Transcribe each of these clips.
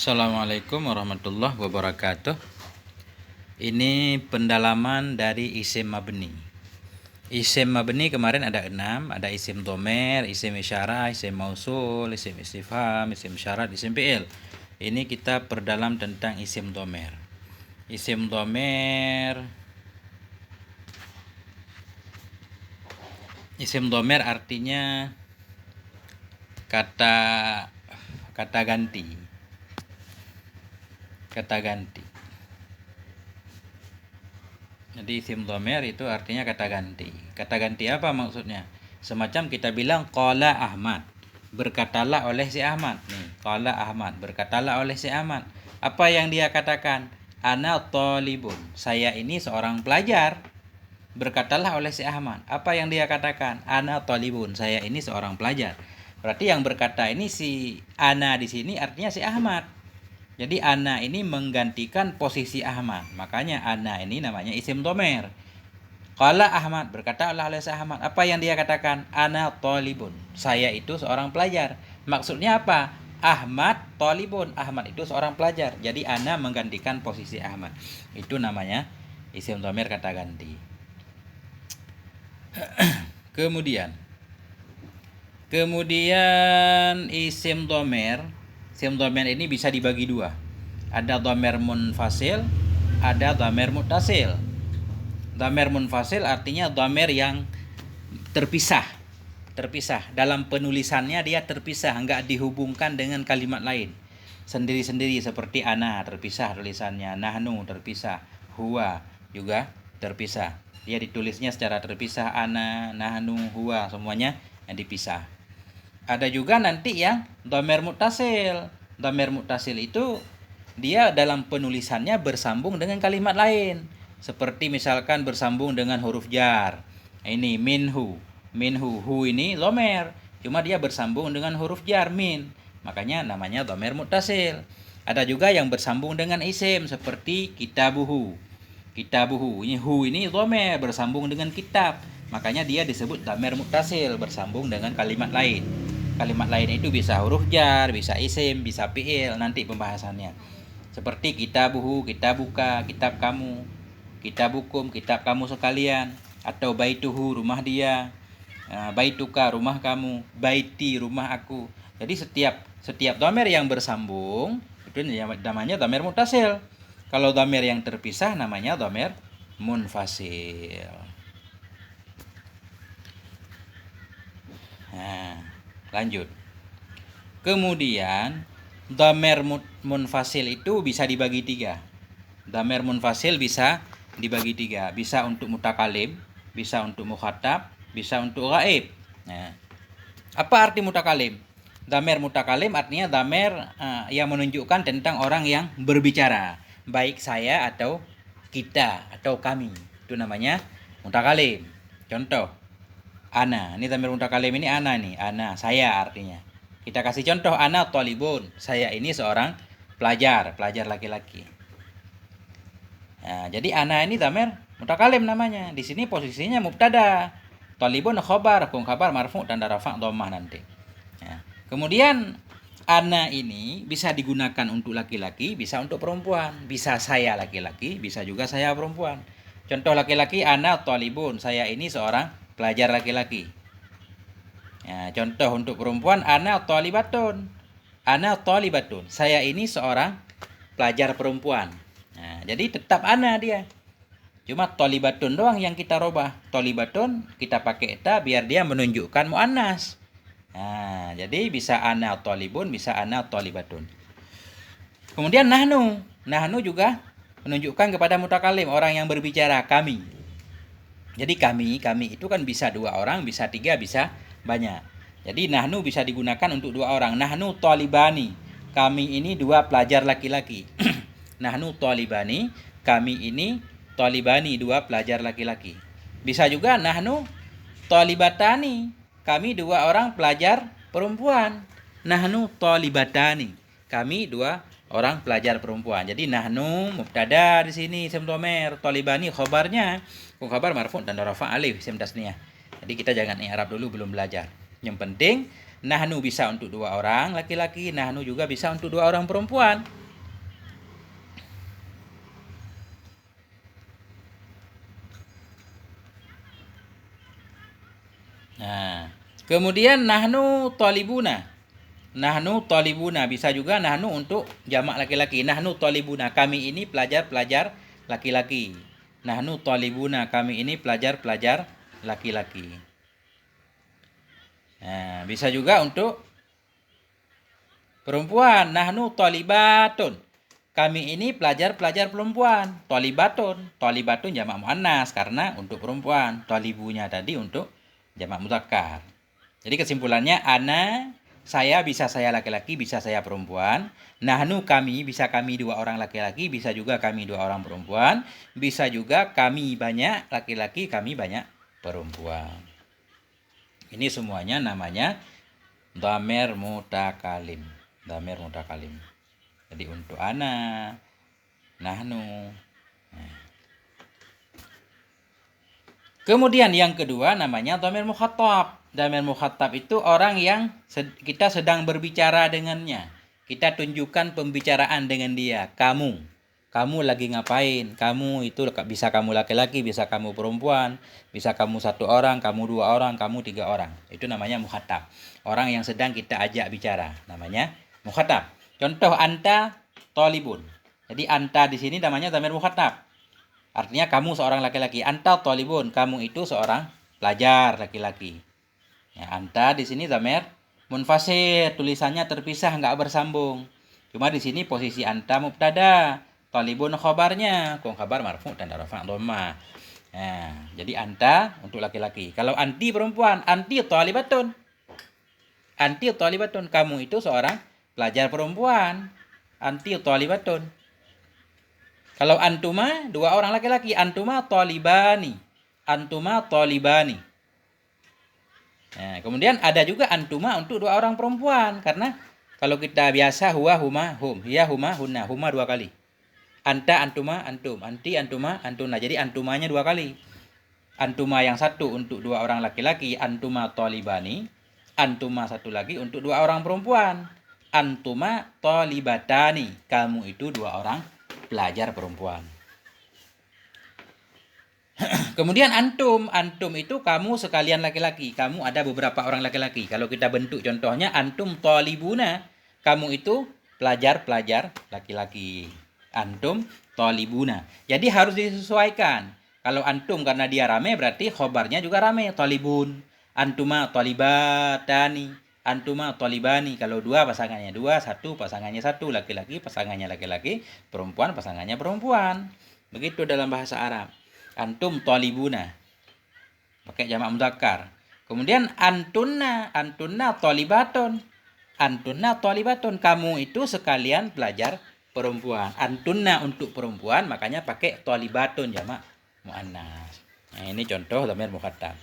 Assalamualaikum warahmatullahi wabarakatuh. Ini pendalaman dari isim mabni. Isim mabni kemarin ada 6, ada isim domer, isim isyarah, isim mausul, isim istifham, isim syarat, isim fi'il. Ini kita perdalam tentang isim domer. Isim domer artinya kata ganti. Kata ganti. Jadi isim domer itu artinya kata ganti. Kata ganti apa maksudnya? Semacam kita bilang qala Ahmad. Berkatalah oleh si Ahmad. Nih, qala Ahmad. Berkatalah oleh si Ahmad. Apa yang dia katakan? Ana thalibun. Saya ini seorang pelajar. Berkatalah oleh si Ahmad. Apa yang dia katakan? Ana thalibun. Saya ini seorang pelajar. Berarti yang berkata ini si ana di sini artinya si Ahmad. Jadi ana ini menggantikan posisi Ahmad. Makanya ana ini namanya isim domer. Qala Ahmad, berkata oleh Ahmad. Apa yang dia katakan? Ana thalibun. Saya itu seorang pelajar. Maksudnya apa? Ahmad thalibun. Ahmad itu seorang pelajar. Jadi ana menggantikan posisi Ahmad. Itu namanya isim domer kata ganti. Kemudian isim domer ini bisa dibagi dua. Ada domer munfasil, ada domer muttasil. Domer munfasil artinya domer yang terpisah. Dalam penulisannya dia terpisah, enggak dihubungkan dengan kalimat lain. Sendiri-sendiri seperti ana terpisah tulisannya, nahnu terpisah, huwa juga terpisah. Dia ditulisnya secara terpisah, ana, nahnu, huwa semuanya yang dipisah. Ada juga nanti yang domer muttasil. Domer muttasil itu dia dalam penulisannya bersambung dengan kalimat lain. Seperti misalkan bersambung dengan huruf jar. Ini minhu. Hu ini domer. Cuma dia bersambung dengan huruf jar min. Makanya namanya domer muttasil. Ada juga yang bersambung dengan isim seperti kitabuhu. Ini hu ini domer bersambung dengan kitab. Makanya dia disebut domer muttasil bersambung dengan kalimat lain. Kalimat lain itu bisa huruf jar, bisa isim, bisa fi'il, nanti pembahasannya. Seperti kitabuhu, kitabuka, kitab kamu, kitabukum, kitab kamu sekalian, atau baituhu, rumah dia, baituka, rumah kamu, baiti, rumah aku. Jadi setiap domer yang bersambung itu namanya domer muttasil. Kalau domer yang terpisah namanya domer munfasil. Nah, lanjut. Kemudian domer munfasil itu bisa dibagi tiga. Domer munfasil bisa dibagi tiga. Bisa untuk mutakalim, bisa untuk mukhatab, bisa untuk ghaib. Nah, apa arti mutakalim? Domer mutakalim artinya domer yang menunjukkan tentang orang yang berbicara, baik saya atau kita atau kami. Itu namanya mutakalim. Contoh, ana. Ini domer mutakalim ini ana nih, ana saya artinya. Kita kasih contoh, ana thalibun. Saya ini seorang pelajar laki-laki. Nah, jadi ana ini domer mutakalim namanya. Di sini posisinya mubtada. Thalibun khobar, hukum khabar marfu tanda rafa dhammah nanti. Nah, kemudian ana ini bisa digunakan untuk laki-laki, bisa untuk perempuan. Bisa saya laki-laki, bisa juga saya perempuan. Contoh laki-laki, ana thalibun. Saya ini seorang pelajar laki-laki. Nah, contoh untuk perempuan, ana thalibatun. Ana thalibatun. Saya ini seorang pelajar perempuan. Nah, jadi tetap ana dia. Cuma thalibatun doang yang kita robah. Thalibatun kita pakai eta biar dia menunjukkan muannas. Nah, jadi bisa ana thalibun, bisa ana thalibatun. Kemudian nahnu. Nahnu juga menunjukkan kepada mutakalim, orang yang berbicara, kami. Jadi kami itu kan bisa dua orang, bisa tiga, bisa banyak. Jadi nahnu bisa digunakan untuk dua orang. Nahnu thalibani. Kami ini dua pelajar laki-laki. Nahnu thalibani. Kami ini thalibani, dua pelajar laki-laki. Bisa juga nahnu thalibatani. Kami dua orang pelajar perempuan. Nahnu thalibatani. Kami dua orang pelajar perempuan. Jadi nahnu mubtada di sini isim domer, thalibani khabarnya. Khabar marfu dan rafa alif isim tasniyah. Jadi kita jangan i'rab dulu, belum belajar. Yang penting Nahnu bisa untuk 2 orang laki-laki, nahnu juga bisa untuk 2 orang perempuan. Nah, kemudian nahnu talibuna. Nahnu talibuna bisa juga nahnu untuk jamak laki-laki. Nahnu talibuna, kami ini pelajar-pelajar laki-laki. Nahnu talibuna, kami ini pelajar-pelajar laki-laki. Nah, bisa juga untuk perempuan. Nahnu talibatun, kami ini pelajar-pelajar perempuan. Talibatun, talibatun jamak muannas karena untuk perempuan. Talibunya tadi untuk jamak mudzakkar. Jadi kesimpulannya saya bisa saya laki-laki, bisa saya perempuan. Nahnu kami, bisa kami 2 orang laki-laki, bisa juga kami 2 orang perempuan. Bisa juga kami banyak laki-laki, kami banyak perempuan. Ini semuanya namanya dhamir mutakalim. Dhamir mutakalim. Jadi untuk ana, nahnu. Kemudian yang kedua namanya dhamir mukhatab. Dhamir mukhatab itu orang yang kita sedang berbicara dengannya. Kita tunjukkan pembicaraan dengan dia. Kamu lagi ngapain? Kamu itu bisa kamu laki-laki, bisa kamu perempuan, bisa kamu 1 orang, kamu 2 orang, kamu 3 orang. Itu namanya mukhatab. Orang yang sedang kita ajak bicara. Namanya mukhatab. Contoh anta talibun. Jadi anta di sini namanya dhamir mukhatab. Artinya kamu seorang laki-laki. Anta talibun, kamu itu seorang pelajar laki-laki. Ya, anta di sini dhamir munfasil, tulisannya terpisah, nggak bersambung. Cuma di sini posisi anta mubtada, talibun khabarnya, khabar marfu dan rafa' dhamma. Nah, jadi anta untuk laki-laki. Kalau anti perempuan, anti talibatun. Anti talibatun, kamu itu seorang pelajar perempuan. Anti talibatun. Kalau antuma 2 orang laki-laki, antuma talibani. Antuma talibani. Nah, kemudian ada juga antuma untuk 2 orang perempuan karena kalau kita biasa huwa, huma, hum, hiya, huma, hunna, huma 2 kali. Anta, antuma, antum, anti, antuma, antuna. Jadi antumanya 2 kali. Antuma yang satu untuk 2 orang laki-laki, antuma talibani. Antuma satu lagi untuk 2 orang perempuan. Antuma talibatani. Kamu itu 2 orang pelajar perempuan. Kemudian antum itu kamu sekalian laki-laki. Kamu ada beberapa orang laki-laki. Kalau kita bentuk contohnya antum talibuna, kamu itu pelajar-pelajar laki-laki. Antum talibuna. Jadi harus disesuaikan. Kalau antum karena dia rame berarti khobarnya juga rame, talibun. Antuma talibatani, antuma talibani. Kalau 2 pasangannya 2, 1 pasangannya 1, laki-laki pasangannya laki-laki, perempuan pasangannya perempuan. Begitu dalam bahasa Arab. Antum talibuna pakai jamak mudzakkar. Kemudian antunna talibatun. Antunna talibatun, kamu itu sekalian pelajar perempuan. Antunna untuk perempuan, makanya pakai talibatun jamak muannas. Nah, ini contoh dhamir mukhatab.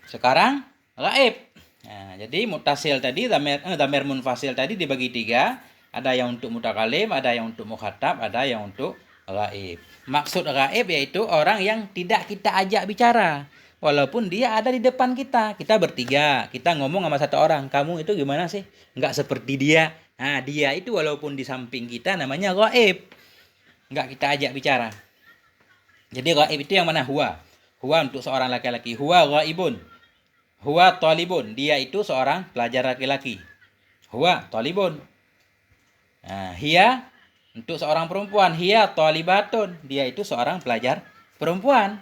Sekarang ghaib. Nah, jadi mutasil tadi dhamir munfasil tadi dibagi 3. Ada yang untuk mutakalim, ada yang untuk mukhatab, ada yang untuk ghaib. Maksud ghaib yaitu orang yang tidak kita ajak bicara. Walaupun dia ada di depan kita. Kita bertiga, kita ngomong sama 1 orang. Kamu itu gimana sih? Nggak seperti dia. Nah, dia itu walaupun di samping kita namanya ghaib. Nggak kita ajak bicara. Jadi ghaib itu yang mana? Huwa. Huwa untuk seorang laki-laki. Huwa ghaibun. Huwa talibun. Dia itu seorang pelajar laki-laki. Huwa talibun. Nah, hiya untuk seorang perempuan, hiya talibatun, dia itu seorang pelajar perempuan.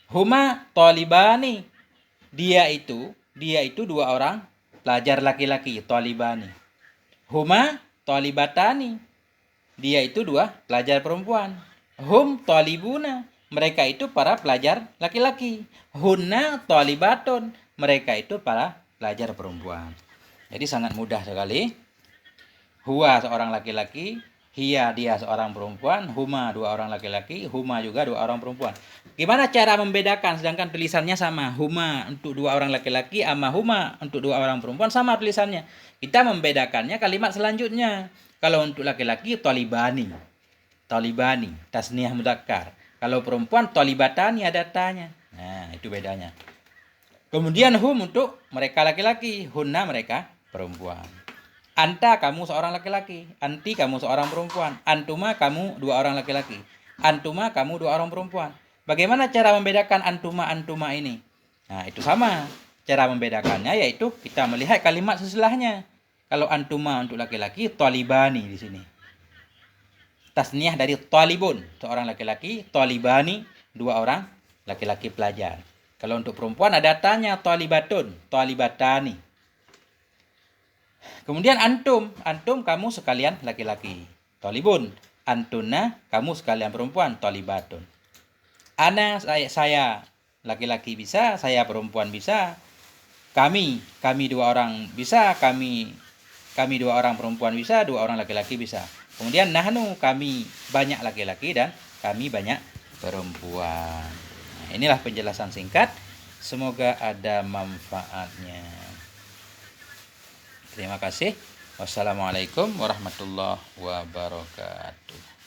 Huma talibani, dia itu 2 orang pelajar laki-laki, talibani. Huma talibatani, dia itu 2 pelajar perempuan. Hum talibuna, mereka itu para pelajar laki-laki. Hunna talibatun, mereka itu para pelajar perempuan. Jadi sangat mudah sekali. Huwa seorang laki-laki, hiya dia seorang perempuan, huma 2 orang laki-laki, huma juga 2 orang perempuan. Gimana cara membedakan sedangkan tulisannya sama? Huma untuk 2 orang laki-laki, ama huma untuk 2 orang perempuan sama tulisannya. Kita membedakannya kalimat selanjutnya. Kalau untuk laki-laki talibani. Talibani, tasniyah mudzakkar. Kalau perempuan talibatani ada tanya. Nah, itu bedanya. Kemudian hum untuk mereka laki-laki, hunna mereka perempuan. Anta kamu seorang laki-laki, anti kamu seorang perempuan, antuma kamu dua orang laki-laki, antuma kamu dua orang perempuan. Bagaimana cara membedakan antuma ini? Nah, itu sama. Cara membedakannya yaitu kita melihat kalimat setelahnya. Kalau antuma untuk laki-laki, talibani di sini. Tasniah dari talibun, seorang laki-laki, talibani, dua orang laki-laki pelajar. Kalau untuk perempuan ada tanya talibatun, talibatani. Kemudian antum kamu sekalian laki-laki, talibun. Antuna kamu sekalian perempuan, talibatun. Ana saya laki-laki bisa, saya perempuan bisa. Kami dua orang bisa, kami dua orang perempuan bisa, dua orang laki-laki bisa. Kemudian nahnu kami banyak laki-laki dan kami banyak perempuan. Nah, inilah penjelasan singkat. Semoga ada manfaatnya. Terima kasih. Wassalamualaikum warahmatullahi wabarakatuh.